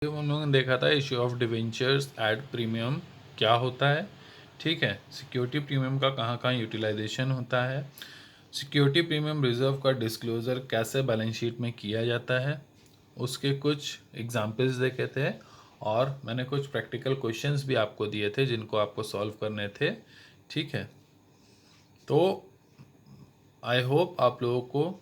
हम लोगों ने देखा था issue of debentures at premium क्या होता है। ठीक है, सिक्योरिटी प्रीमियम का कहाँ कहाँ यूटिलाइजेशन होता है, सिक्योरिटी प्रीमियम रिजर्व का डिस्क्लोज़र कैसे बैलेंस शीट में किया जाता है, उसके कुछ एग्जांपल्स देखे थे और मैंने कुछ प्रैक्टिकल क्वेश्चंस भी आपको दिए थे जिनको आपको सॉल्व करने थे। ठीक है, तो आई होप आप लोगों को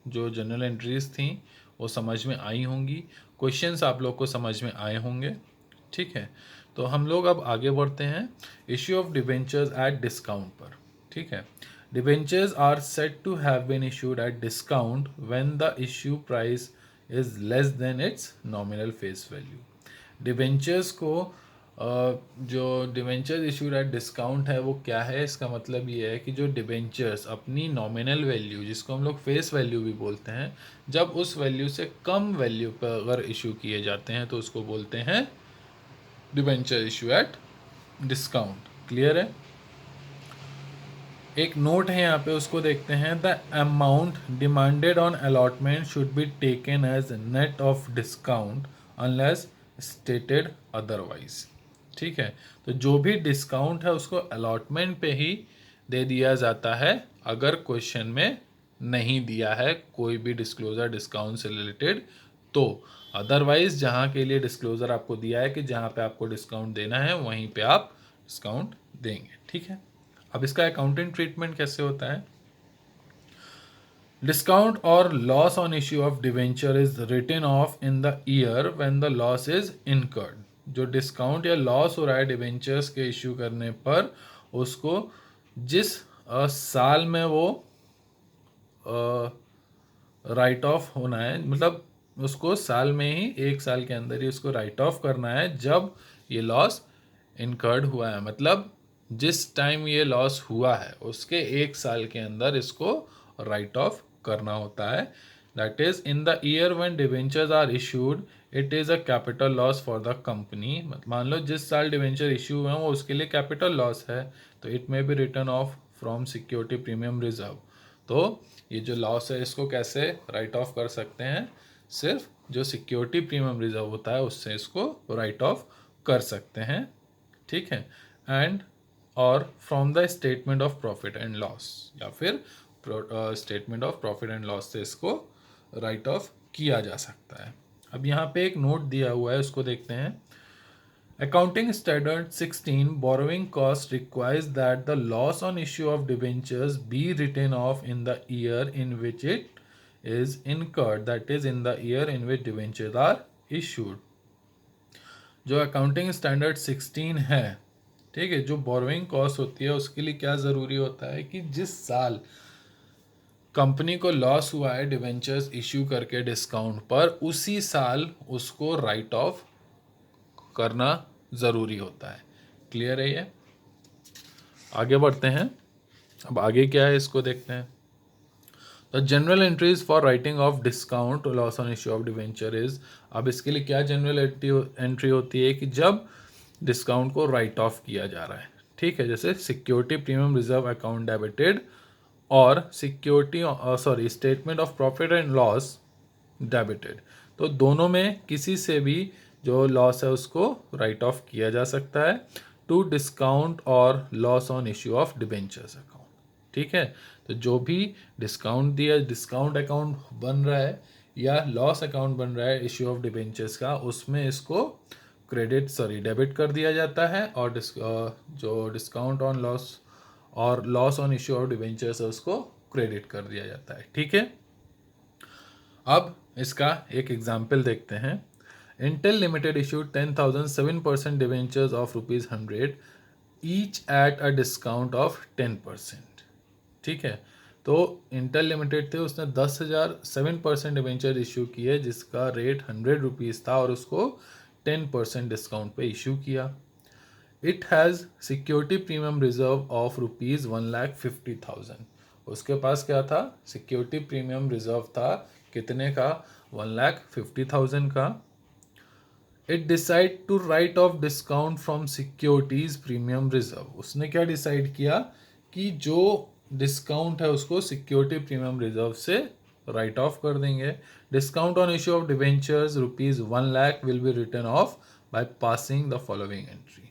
जो जनरल एंट्रीज थी वो समझ में आई होंगी, क्वेश्चंस आप लोग को समझ में आए होंगे। ठीक है, तो हम लोग अब आगे बढ़ते हैं issue of debentures at discount पर। ठीक है, debentures are said to have been issued at discount when the issue price is less than its nominal face value. Debentures को जो डिबेंचर्स इशूड एट डिस्काउंट है वो क्या है, इसका मतलब ये है कि जो डिबेंचर्स अपनी नॉमिनल वैल्यू जिसको हम लोग फेस वैल्यू भी बोलते हैं, जब उस वैल्यू से कम वैल्यू पर अगर इशू किए जाते हैं तो उसको बोलते हैं debenture issue at discount. Clear है? एक नोट है यहाँ पे, उसको देखते हैं। The amount demanded on allotment should be taken as net of discount unless stated otherwise. ठीक है, तो जो भी डिस्काउंट है उसको अलॉटमेंट पे ही दे दिया जाता है अगर क्वेश्चन में नहीं दिया है कोई भी डिस्क्लोजर डिस्काउंट से रिलेटेड। तो अदरवाइज जहाँ के लिए डिस्क्लोजर आपको दिया है कि जहाँ पे आपको डिस्काउंट देना है वहीं पे आप डिस्काउंट देंगे। ठीक है, अब इसका अकाउंटिंग ट्रीटमेंट कैसे होता है। डिस्काउंट और loss on issue of debenture is written off in the year when the loss is incurred. जो डिस्काउंट या लॉस हो रहा है डिवेंचर्स के इश्यू करने पर, उसको जिस साल में वो राइट ऑफ होना है, मतलब उसको साल में ही, एक साल के अंदर ही उसको राइट ऑफ करना है जब ये लॉस इनकर्ड हुआ है। मतलब जिस टाइम ये लॉस हुआ है उसके एक साल के अंदर इसको राइट ऑफ करना होता है। That is in the year when debentures are issued it is a capital loss for the company. मान लो जिस साल डिवेंचर इशू हुए हैं वो उसके लिए कैपिटल लॉस है, तो it may be written of from security premium reserve. तो ये जो लॉस है इसको कैसे राइट ऑफ कर सकते हैं, सिर्फ जो सिक्योरिटी प्रीमियम रिजर्व होता है उससे इसको राइट ऑफ कर सकते हैं। ठीक है, एंड और from the statement of profit and loss, या फिर statement of profit and loss से इसको राइट ऑफ किया जा सकता है। अब यहाँ पे एक नोट दिया हुआ है, उसको देखते हैं। Accounting Standard 16 borrowing cost requires that the loss on issue of debentures be written off in the year in which it is incurred, that is in the year in which debentures are issued. जो accounting standard 16 है, ठीक है, जो borrowing cost होती है उसके लिए क्या ज़रूरी होता है कि जिस साल कंपनी को लॉस हुआ है डिवेंचर्स इश्यू करके डिस्काउंट पर, उसी साल उसको राइट ऑफ करना ज़रूरी होता है। क्लियर है ये? आगे बढ़ते हैं। अब आगे क्या है इसको देखते हैं। The general entries for writing of discount loss on issue of debenture is. अब इसके लिए क्या जनरल एंट्री होती है कि जब डिस्काउंट को राइट ऑफ किया जा रहा है। ठीक है, जैसे security premium reserve account debited और security statement of profit and loss debited. तो दोनों में किसी से भी जो लॉस है उसको राइट ऑफ किया जा सकता है टू डिस्काउंट और loss on issue of debentures account. ठीक है, तो जो भी डिस्काउंट दिया, डिस्काउंट अकाउंट बन रहा है या लॉस अकाउंट बन रहा है इश्यू ऑफ डिबेंचर्स का, उसमें इसको डेबिट कर दिया जाता है, और जो डिस्काउंट ऑन लॉस और loss on issue of debentures है उसको क्रेडिट कर दिया जाता है। ठीक है, अब इसका एक एग्जाम्पल देखते हैं। Intel limited issued 10,000 7% debentures of ₹100 each at a discount of 10%। ठीक है, तो इंटेल लिमिटेड थे, उसने 10,000 7% डिवेंचर इशू किए जिसका रेट ₹100 था और उसको 10% डिस्काउंट पे इशू किया। It has security premium reserve of ₹1,50,000। उसके पास क्या था, सिक्योरिटी प्रीमियम रिजर्व था, कितने का, 1,50,000 का। It decide to write off discount from securities premium reserve. उसने क्या डिसाइड किया कि जो डिस्काउंट है उसको सिक्योरिटी प्रीमियम रिजर्व से राइट ऑफ कर देंगे। Discount on issue of debentures ₹1,00,000 will be written off by passing the following entry.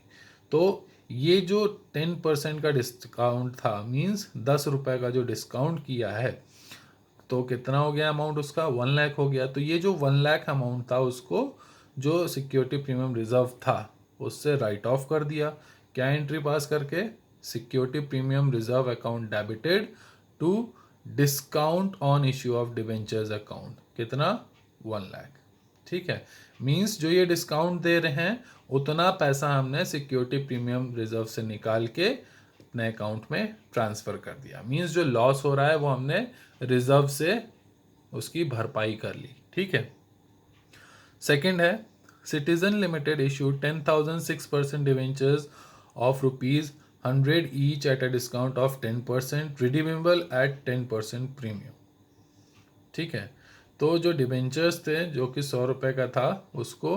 तो ये जो 10% का डिस्काउंट था, मीन्स ₹10 का जो डिस्काउंट किया है, तो कितना हो गया अमाउंट उसका? 1,00,000 हो गया। तो ये जो 1,00,000 अमाउंट था उसको जो सिक्योरिटी प्रीमियम रिजर्व था उससे राइट ऑफ कर दिया। क्या एंट्री पास करके? Security premium reserve account debited to discount on issue of debentures account. कितना? 1,00,000। ठीक है, मीन्स जो ये डिस्काउंट दे रहे हैं उतना पैसा हमने सिक्योरिटी प्रीमियम रिजर्व से निकाल के अपने अकाउंट में ट्रांसफर कर दिया। मीन्स जो लॉस हो रहा है वो हमने रिजर्व से उसकी भरपाई कर ली। ठीक है। सेकंड है, citizen limited issue 10,000 6% debentures of ₹100 each at a discount of 10%, redeemable eight 10% premium. ठीक है, तो जो डिवेंचर्स थे जो कि ₹100 का था उसको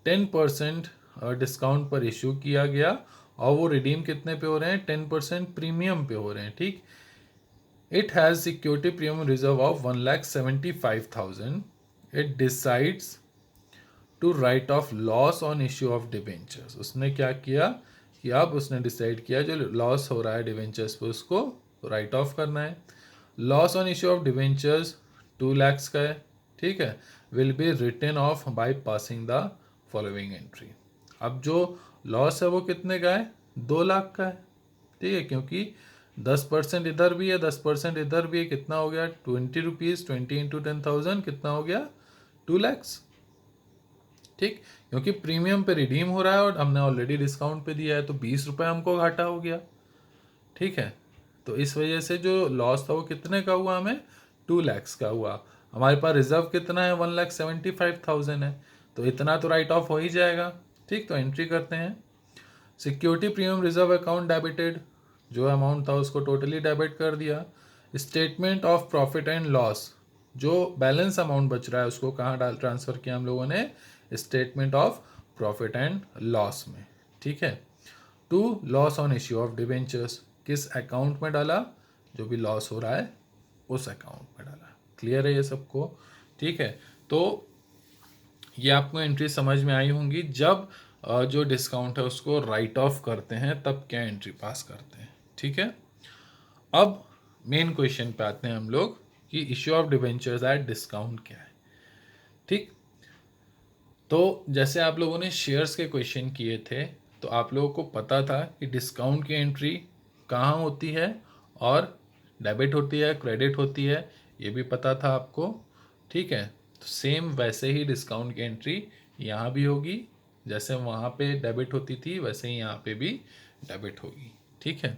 10% डिस्काउंट पर इशू किया गया और वो रिडीम कितने पे हो रहे हैं? 10% प्रीमियम पे हो रहे हैं। ठीक, it has security premium reserve of 1,75,000। It decides to write off loss on issue of debentures. उसने क्या किया कि अब उसने डिसाइड किया जो लॉस हो रहा है डिवेंचर्स पे उसको राइट ऑफ करना है। Loss on issue of debentures 2,00,000 का है। ठीक है, will be written off by passing the following entry. अब जो लॉस है वो कितने का है? 2,00,000 का है। ठीक है, क्योंकि 10% इधर भी है 10% इधर भी है, कितना हो गया? ₹20। 20 इंटू 10,000 कितना हो गया? 2,00,000। ठीक, क्योंकि प्रीमियम पे रिडीम हो रहा है और हमने ऑलरेडी डिस्काउंट पे दिया है तो ₹20 हमको घाटा हो गया। ठीक है, तो इस वजह से जो लॉस था वो कितने का हुआ? हमें 2,00,000 का हुआ। हमारे पास रिजर्व कितना है? 1,75,000 है, तो इतना तो राइट ऑफ हो ही जाएगा। ठीक, तो एंट्री करते हैं। Security premium reserve account debited, जो अमाउंट था उसको टोटली डेबिट कर दिया। Statement of profit and loss, जो बैलेंस अमाउंट बच रहा है उसको कहाँ डाल ट्रांसफ़र किया हम लोगों ने? Statement of profit and loss में। ठीक है, to loss on issue of debentures, किस अकाउंट में डाला? जो भी लॉस हो रहा है उस अकाउंट में डाला। क्लियर है ये सबको? ठीक है, तो ये आपको एंट्री समझ में आई होंगी। जब जो डिस्काउंट है उसको राइट ऑफ करते हैं तब क्या एंट्री पास करते हैं। ठीक है, अब मेन क्वेश्चन पे आते हैं हम लोग कि issue of debentures at discount क्या है। ठीक, तो जैसे आप लोगों ने शेयर्स के क्वेश्चन किए थे तो आप लोगों को पता था कि डिस्काउंट की एंट्री कहाँ होती है और डेबिट होती है क्रेडिट होती है, ये भी पता था आपको। ठीक है, तो सेम वैसे ही डिस्काउंट की एंट्री यहाँ भी होगी, जैसे वहाँ पे डेबिट होती थी वैसे ही यहाँ पे भी डेबिट होगी। ठीक है,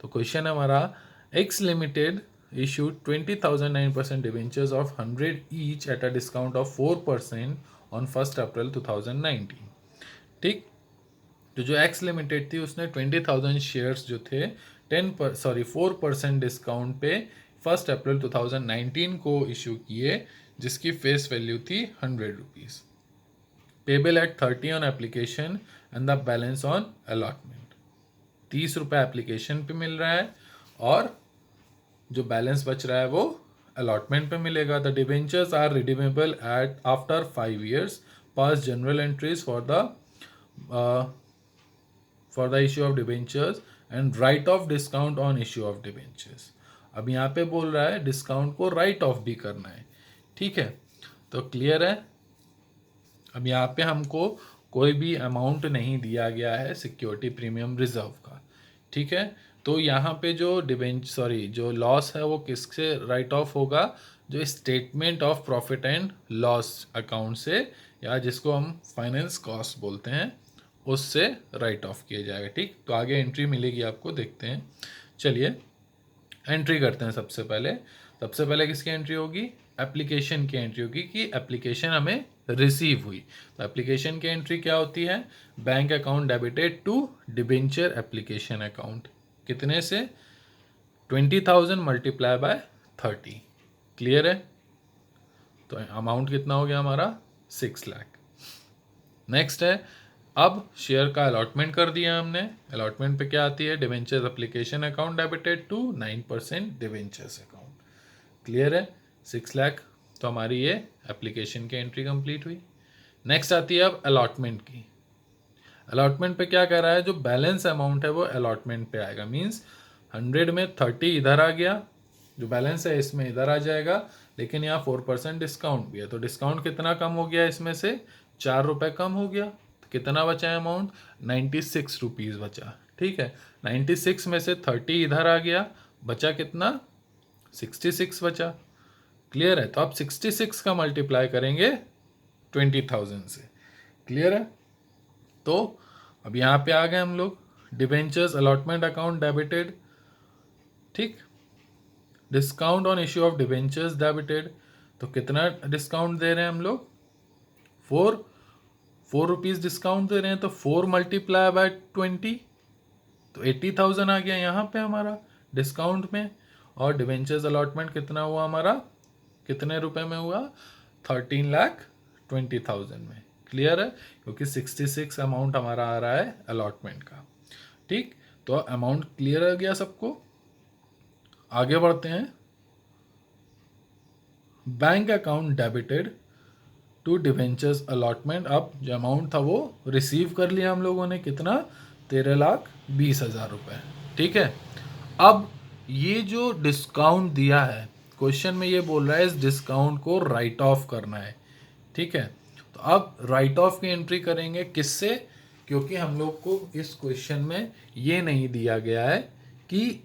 तो क्वेश्चन हमारा, x limited issued 20,000 9% debentures of 100 each at a discount of 4% on 1st April 2019। ठीक, तो जो एक्स लिमिटेड थी उसने 20,000 शेयर्स जो थे 4% डिस्काउंट पे 1 अप्रैल 2019 को इशू किए, जिसकी फेस वैल्यू थी ₹100, payable eight 30 on application and the balance on allotment. ₹30 application पे मिल रहा है और जो बैलेंस बच रहा है वो अलॉटमेंट पे मिलेगा। The debentures are redeemable at after 5 years pass journal entries for the issue of debentures and write off discount on issue of debentures. अब यहाँ पे बोल रहा है डिस्काउंट को राइट ऑफ भी करना है। ठीक है, तो क्लियर है। अब यहाँ पे हमको कोई भी अमाउंट नहीं दिया गया है सिक्योरिटी प्रीमियम रिजर्व का। ठीक है, तो यहाँ पे जो लॉस है वो किससे राइट ऑफ होगा? जो statement of profit and loss account से, या जिसको हम फाइनेंस कॉस्ट बोलते हैं, उससे राइट ऑफ किया जाएगा। ठीक, तो आगे एंट्री मिलेगी आपको, देखते हैं। चलिए एंट्री करते हैं। सबसे पहले किसकी एंट्री होगी? एप्लीकेशन की एंट्री होगी कि एप्लीकेशन हमें रिसीव हुई। तो एप्लीकेशन की एंट्री क्या होती है? Bank account debited to debenture application account. कितने से? 20,000 मल्टीप्लाई बाय 30। क्लियर है? तो अमाउंट कितना हो गया हमारा? 6 लाख। नेक्स्ट है, अब शेयर का अलॉटमेंट कर दिया हमने। अलॉटमेंट पे क्या आती है? Debentures application account debited to 9% debentures account. Clear है? 6 लाख। तो हमारी ये एप्लीकेशन की एंट्री कंप्लीट हुई। नेक्स्ट आती है अब अलॉटमेंट की। अलॉटमेंट पे क्या कह रहा है, जो बैलेंस अमाउंट है वो अलॉटमेंट पे आएगा। मींस 100 में 30 इधर आ गया, जो बैलेंस है इसमें इधर आ जाएगा, लेकिन यहाँ 4% डिस्काउंट भी है। तो डिस्काउंट कितना कम हो गया, इसमें से 4 रुपये कम हो गया। तो कितना बचा है अमाउंट, 96 रुपीज़ बचा। ठीक है, 96 में से 30 इधर आ गया, बचा कितना, 66 बचा। क्लियर है। तो आप 66 का मल्टीप्लाई करेंगे 20,000 से। क्लियर है। तो अब यहाँ पे आ गए हम लोग, डिबेंचर्स अलॉटमेंट अकाउंट डेबिटेड। ठीक, discount on issue of debentures debited. तो कितना डिस्काउंट दे रहे हैं हम लोग, 4 रुपीज़ डिस्काउंट दे रहे हैं। तो 4 मल्टीप्लाई बाय 20, तो 80,000 आ गया यहाँ पे हमारा डिस्काउंट में। और डिबेंचर्स अलॉटमेंट कितना हुआ हमारा, कितने रुपए में हुआ, 13,20,000 में। क्लियर है, क्योंकि 66 अमाउंट हमारा आ रहा है अलॉटमेंट का। ठीक, तो अमाउंट क्लियर हो गया सबको। आगे बढ़ते हैं। Bank account debited to debentures allotment. अब जो अमाउंट था वो रिसीव कर लिया हम लोगों ने, कितना, 13,20,000 रुपये। ठीक है, अब ये जो डिस्काउंट दिया है, क्वेश्चन में ये बोल रहा है इस डिस्काउंट को राइट ऑफ करना है। ठीक है, तो अब राइट ऑफ की एंट्री करेंगे किससे, क्योंकि हम लोग को इस क्वेश्चन में ये नहीं दिया गया है कि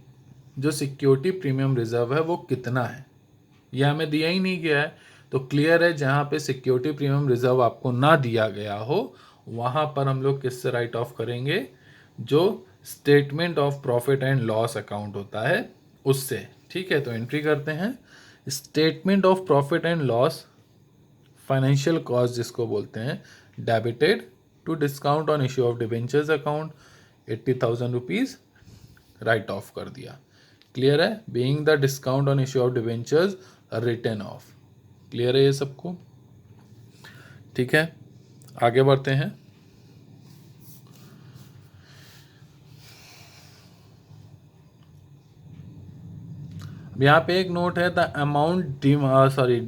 जो सिक्योरिटी प्रीमियम रिजर्व है वो कितना है, ये हमें दिया ही नहीं गया है। तो क्लियर है, जहाँ पे सिक्योरिटी प्रीमियम रिजर्व आपको ना दिया गया हो वहाँ पर हम लोग किससे राइट ऑफ करेंगे, जो statement of profit and loss account होता है उससे। ठीक है, तो एंट्री करते हैं, statement of profit and loss financial cost जिसको बोलते हैं, debited to discount on issue of debentures account 80,000 rupees write off कर दिया। क्लियर है, being the discount on issue of debentures written off. Clear है ये सबको। ठीक है, आगे बढ़ते हैं। यहाँ पे एक नोट है, the amount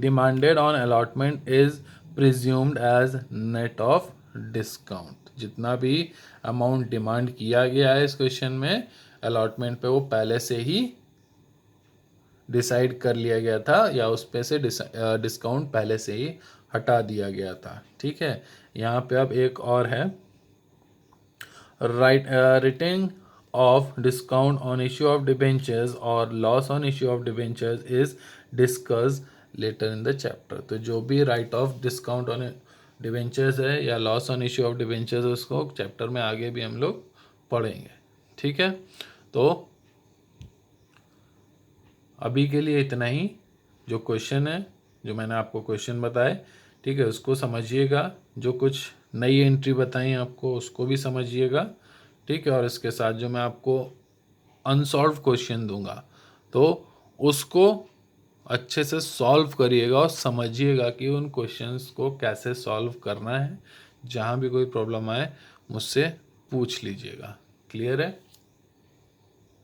demanded on allotment is presumed as net of discount. जितना भी अमाउंट डिमांड किया गया है इस क्वेश्चन में अलॉटमेंट पे, वो पहले से ही डिसाइड कर लिया गया था, या उस पे से डिस्काउंट पहले से ही हटा दिया गया था। ठीक है, यहाँ पे अब एक और है, return of discount on issue of debentures or loss on issue of debentures is discussed later in the chapter। तो जो भी right off discount on debentures है या loss on issue of debentures, उसको चैप्टर में आगे भी हम लोग पढ़ेंगे। ठीक है, तो अभी के लिए इतना ही। जो क्वेश्चन है, जो मैंने आपको क्वेश्चन बताए, ठीक है, उसको समझिएगा। जो कुछ नई एंट्री बताई आपको उसको भी समझिएगा। ठीक है, और इसके साथ जो मैं आपको अनसॉल्व क्वेश्चन दूंगा तो उसको अच्छे से सॉल्व करिएगा और समझिएगा कि उन क्वेश्चंस को कैसे सॉल्व करना है। जहाँ भी कोई प्रॉब्लम आए मुझसे पूछ लीजिएगा। क्लियर है।